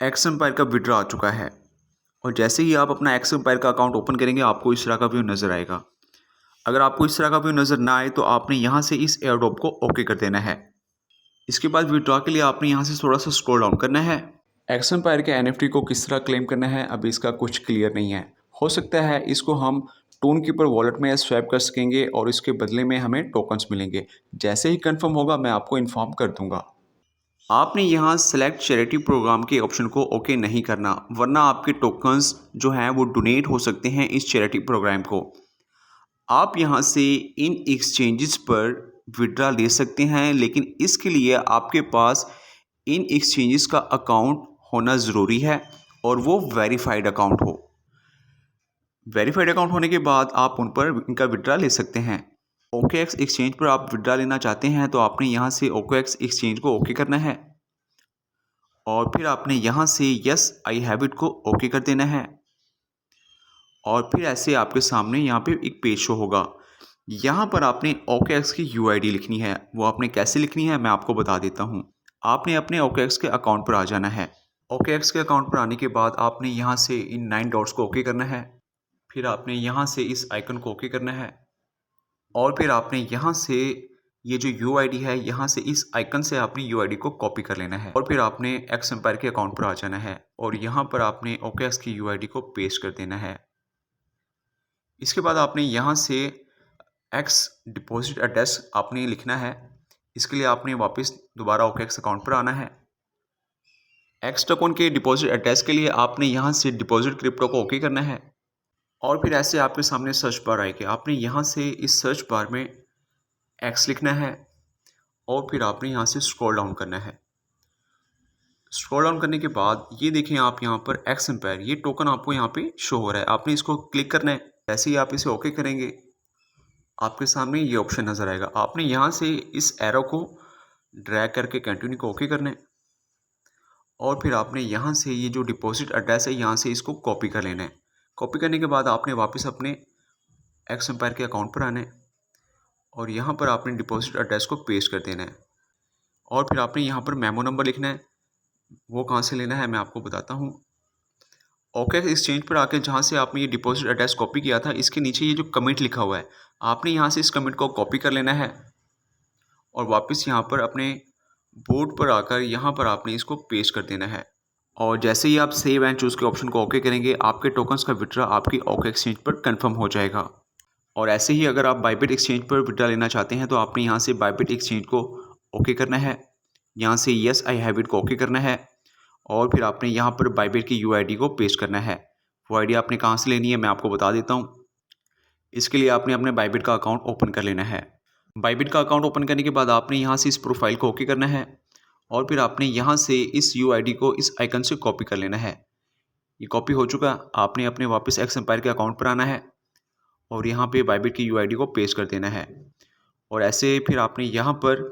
X empire का withdraw आ चुका है और जैसे ही आप अपना एक्स एम्पायर का अकाउंट ओपन करेंगे आपको इस तरह का व्यू नज़र आएगा। अगर आपको इस तरह का व्यू नज़र ना आए तो आपने यहाँ से इस एयर ड्रॉप को ओके कर देना है। इसके बाद विड्रॉ के लिए आपने यहाँ से थोड़ा सा स्क्रॉल डाउन करना है। एक्स एम्पायर के एनएफटी को किस तरह क्लेम करना है अभी इसका कुछ क्लियर नहीं है। हो सकता है इसको हम टोन कीपर वॉलेट में स्वैप कर सकेंगे और इसके बदले में हमें टोकन्स मिलेंगे। जैसे ही कंफर्म होगा मैं आपको इन्फॉर्म कर दूंगा। आपने यहाँ सेलेक्ट चैरिटी प्रोग्राम के ऑप्शन को ओके नहीं करना, वरना आपके टोकन्स जो हैं वो डोनेट हो सकते हैं इस चैरिटी प्रोग्राम को। आप यहाँ से इन एक्सचेंजेस पर विड्रा ले सकते हैं, लेकिन इसके लिए आपके पास इन एक्सचेंजेस का अकाउंट होना ज़रूरी है और वो वेरीफाइड अकाउंट हो। वेरीफाइड अकाउंट होने के बाद आप उन पर इनका विड्रा ले सकते हैं। OKX एक्सचेंज पर आप विड्रा लेना चाहते हैं तो आपने यहाँ से OKX एक्सचेंज को ओके करना है और फिर आपने यहाँ से यस आई हैव इट को ओके कर देना है और फिर ऐसे आपके सामने यहाँ पे एक पेज शो होगा। यहाँ पर आपने OKX की UID लिखनी है। वो आपने कैसे लिखनी है मैं आपको बता देता हूँ। आपने अपने OKX के अकाउंट पर आ जाना है। OKX के अकाउंट पर आने के बाद आपने यहाँ से इन 9 डॉट्स को ओके करना है। फिर आपने यहाँ से इस आइकन को ओके करना है और फिर आपने यहाँ से ये जो UID है यहाँ से इस आइकन से आपने UID को कॉपी कर लेना है और फिर आपने एक्स एम्पायर के अकाउंट पर आ जाना है और यहाँ पर आपने OKX की UID को पेस्ट कर देना है। इसके बाद आपने यहाँ से एक्स डिपॉजिट एड्रेस आपने लिखना है। इसके लिए आपने वापस दोबारा OKX अकाउंट पर आना है। एक्स टोकन के डिपॉजिट एड्रेस के लिए आपने यहाँ से डिपॉजिट क्रिप्टो को ओके करना है और फिर ऐसे आपके सामने सर्च बार आएगी। आपने यहाँ से इस सर्च बार में एक्स लिखना है और फिर आपने यहाँ से स्क्रॉल डाउन करना है। स्क्रॉल डाउन करने के बाद ये देखें आप यहाँ पर एक्स एम्पायर ये टोकन आपको यहाँ पे शो हो रहा है। आपने इसको क्लिक करना है। जैसे ही आप इसे ओके करेंगे आपके सामने ये ऑप्शन नज़र आएगा। आपने यहाँ से इस एरो को ड्रैग करके कंटिन्यू को ओके करना है और फिर आपने यहाँ से ये जो डिपॉजिट एड्रेस है यहाँ से इसको कॉपी कर लेना है। कॉपी करने के बाद आपने वापस अपने एक्स एम्पायर के अकाउंट पर आना है और यहाँ पर आपने डिपॉजिट एड्रेस को पेस्ट कर देना है और फिर आपने यहाँ पर मेमो नंबर लिखना है। वो कहाँ से लेना है मैं आपको बताता हूँ। OKX एक्सचेंज पर आकर जहाँ से आपने ये डिपॉजिट एड्रेस कॉपी किया था इसके नीचे ये जो कमेंट लिखा हुआ है आपने यहाँ से इस कमेंट को कॉपी कर लेना है और वापस यहाँ पर अपने बोर्ड पर आकर यहाँ पर आपने इसको पेस्ट कर देना है और जैसे ही आप सेव एंड चूज़ के ऑप्शन को ओके करेंगे आपके टोकन्स का विड्रॉ आपकी OKX एक्सचेंज पर कंफर्म हो जाएगा। और ऐसे ही अगर आप बाइबिट एक्सचेंज पर विड्रॉ लेना चाहते हैं तो आपने यहाँ से बाइबिट एक्सचेंज को ओके करना है। यहाँ से यस आई हैव इट को ओके करना है और फिर आपने यहाँ पर बाइबिट की UID को पेस्ट करना है। वो ID आपने कहाँ से लेनी है मैं आपको बता देता हूँ। इसके लिए आपने अपने बाइबिट का अकाउंट ओपन कर लेना है। बाइबिट का अकाउंट ओपन करने के बाद आपने यहाँ से इस प्रोफाइल को ओके करना है और फिर आपने यहाँ से इस UID को इस आइकन से कॉपी कर लेना है। ये कॉपी हो चुका। आपने अपने वापस एक्स एम्पायर के अकाउंट पर आना है और यहाँ पे बाइबिट की UID को पेस्ट कर देना है और ऐसे फिर आपने यहाँ पर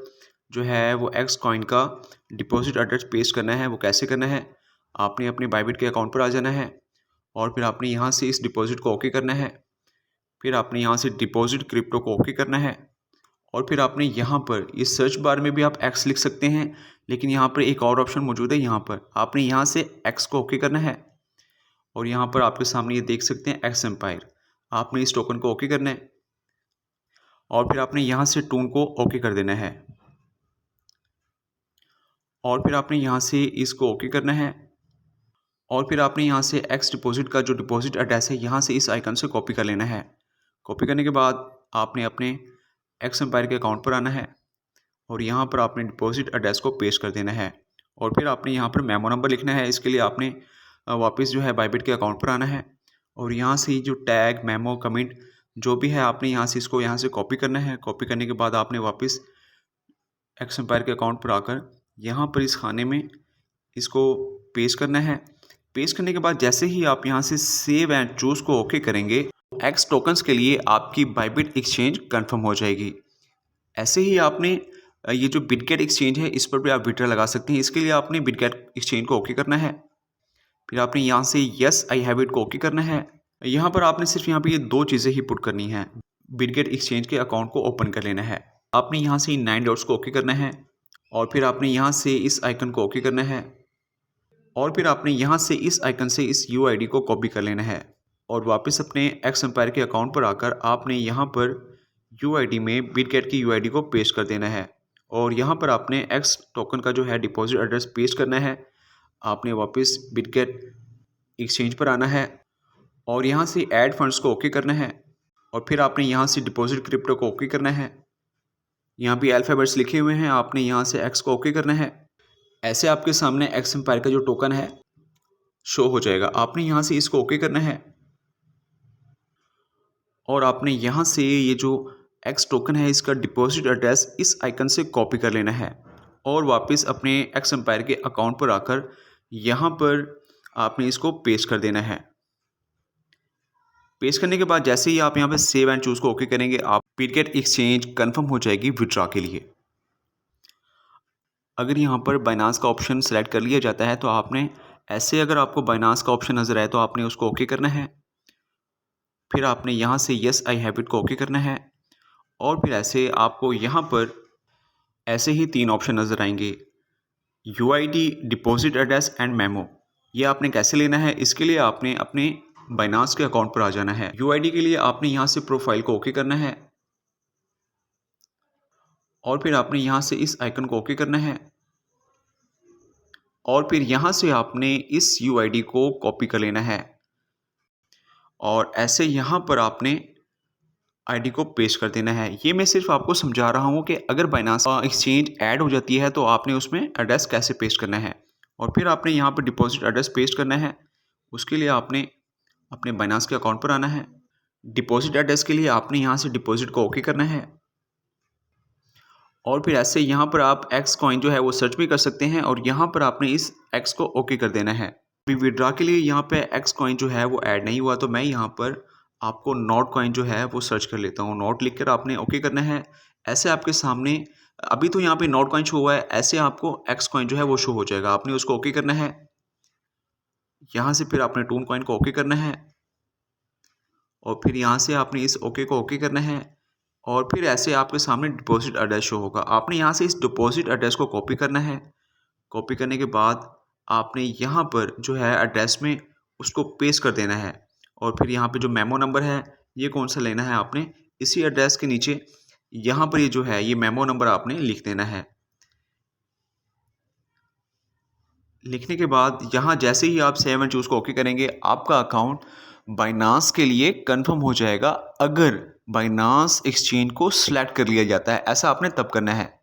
जो है वो एक्स कॉइन का डिपॉजिट एड्रेस पेस्ट करना है। वो कैसे करना है, आपने अपने बाइबिट के अकाउंट पर आ जाना है और फिर आपने यहाँ से इस डिपॉजिट को ओके करना है। फिर आपने यहाँ से डिपॉजिट क्रिप्टो को ओके करना है और फिर आपने यहाँ पर इस सर्च बार में भी आप एक्स लिख सकते हैं, लेकिन यहाँ पर एक और ऑप्शन मौजूद है। यहाँ पर आपने यहाँ से एक्स को ओके करना है और यहाँ पर आपके सामने ये देख सकते हैं एक्स एम्पायर। आपने इस टोकन को ओके करना है और फिर आपने यहाँ से टून को ओके कर देना है और फिर आपने यहाँ से इसको ओके करना है और फिर आपने यहाँ से एक्स डिपॉजिट का जो डिपॉजिट एड्रेस है यहाँ से इस आइकन से कॉपी कर लेना है। कॉपी करने के बाद आपने अपने एक्स एम्पायर के अकाउंट पर आना है और यहाँ पर आपने डिपॉजिट एड्रेस को पेस्ट कर देना है और फिर आपने यहाँ पर मेमो नंबर लिखना है। इसके लिए आपने वापस जो है बाइबिट के अकाउंट पर आना है और यहाँ से जो टैग मेमो कमेंट जो भी है आपने यहाँ से इसको यहाँ से कॉपी करना है। कॉपी करने के बाद आपने वापस एक्स एम्पायर के अकाउंट पर आकर यहाँ पर इस खाने में इसको पेस्ट करना है। पेस्ट करने के बाद जैसे ही आप यहाँ से सेव एंड चूज़ को ओके करेंगे एक्स टोकन्स के लिए आपकी बाइबिट एक्सचेंज कंफर्म हो जाएगी। ऐसे ही आपने ये जो बिटगेट एक्सचेंज है इस पर भी आप विड्रॉ लगा सकते हैं। इसके लिए आपने बिटगेट एक्सचेंज को ओके करना है। फिर आपने यहाँ से यस आई हैव इट को ओके करना है। यहाँ पर आपने सिर्फ यहाँ पे ये दो चीज़ें ही पुट करनी है। बिटगेट एक्सचेंज के अकाउंट को ओपन कर लेना है। आपने यहाँ से 9 डॉट्स को ओके करना है और फिर आपने यहाँ से इस आइकन को ओके करना है और फिर आपने यहाँ से इस आइकन से इस UID को कॉपी कर लेना है और वापस अपने एक्स एम्पायर के अकाउंट पर आकर आपने यहाँ पर UID में बिटगेट की UID को पेस्ट कर देना है और यहाँ पर आपने एक्स टोकन का जो है डिपॉजिट एड्रेस पेस्ट करना है। आपने वापस बिटगेट एक्सचेंज पर आना है और यहाँ से ऐड फंड्स को ओके करना है और फिर आपने यहाँ से डिपॉजिट क्रिप्टो को ओके करना है। यहाँ भी अल्फ़ाबेट्स लिखे हुए हैं, आपने यहाँ से एक्स को ओके करना है। ऐसे आपके सामने एक्स एम्पायर का जो टोकन है शो हो जाएगा। आपने यहाँ से इसको ओके करना है और आपने यहाँ से ये जो एक्स टोकन है इसका डिपॉजिट एड्रेस इस आइकन से कॉपी कर लेना है और वापस अपने एक्स एम्पायर के अकाउंट पर आकर यहाँ पर आपने इसको पेस्ट कर देना है। पेस्ट करने के बाद जैसे ही आप यहाँ पे सेव एंड चूज़ को ओके करेंगे, आप बिटगेट एक्सचेंज कंफर्म हो जाएगी विड्रॉ के लिए। अगर यहाँ पर बाइनांस का ऑप्शन सेलेक्ट कर लिया जाता है तो आपने ऐसे, अगर आपको बाइनांस का ऑप्शन नज़र आए तो आपने उसको ओके करना है। फिर आपने यहाँ से येस आई हैव इट को ओके करना है और फिर ऐसे आपको यहाँ पर ऐसे ही 3 ऑप्शन नज़र आएंगे, UID, deposit address and memo. ये आपने कैसे लेना है, इसके लिए आपने अपने बाइनांस के अकाउंट पर आ जाना है। UID के लिए आपने यहाँ से प्रोफाइल को ओके करना है और फिर आपने यहाँ से इस आइकन को ओके करना है और फिर यहाँ से आपने इस UID को कॉपी कर लेना है और ऐसे यहाँ पर आपने ID को पेस्ट कर देना है। ये मैं सिर्फ आपको समझा रहा हूँ कि अगर बाइनांस एक्सचेंज ऐड हो जाती है तो आपने उसमें एड्रेस कैसे पेस्ट करना है और फिर आपने यहाँ पर डिपॉजिट एड्रेस पेस्ट करना है। उसके लिए आपने अपने बाइनांस के अकाउंट पर आना है। डिपॉजिट एड्रेस के लिए आपने यहाँ से डिपॉजिट को ओके करना है और फिर ऐसे यहाँ पर आप एक्स कॉइन जो है वो सर्च भी कर सकते हैं और यहाँ पर आपने इस एक्स को ओके कर देना है। अभी विड्रॉ के लिए यहाँ पे एक्स कॉइन जो है वो ऐड नहीं हुआ तो मैं यहाँ पर आपको नॉट कॉइन जो है वो सर्च कर लेता हूँ। नॉट लिखकर आपने ओके करना है। ऐसे आपके सामने अभी तो यहाँ पे नॉट कॉइन शो हुआ है, ऐसे आपको एक्स कॉइन जो है वो शो हो जाएगा। आपने उसको ओके करना है। यहाँ से फिर आपने टून कॉइन को ओके करना है और फिर यहाँ से आपने इस ओके को ओके करना है और फिर ऐसे आपके सामने डिपॉजिट एड्रेस शो होगा। आपने यहाँ से इस डिपॉजिट एड्रेस को कॉपी करना है। कॉपी करने के बाद आपने यहाँ पर जो है एड्रेस में उसको पेस्ट कर देना है और फिर यहाँ पे जो मेमो नंबर है ये कौन सा लेना है, आपने इसी एड्रेस के नीचे यहाँ पर ये जो है ये मेमो नंबर आपने लिख देना है। लिखने के बाद यहाँ जैसे ही आप सेव एंड चूज़ को ओके करेंगे, आपका अकाउंट बाइनांस के लिए कंफर्म हो जाएगा। अगर बाइनांस एक्सचेंज को सिलेक्ट कर लिया जाता है, ऐसा आपने तब करना है।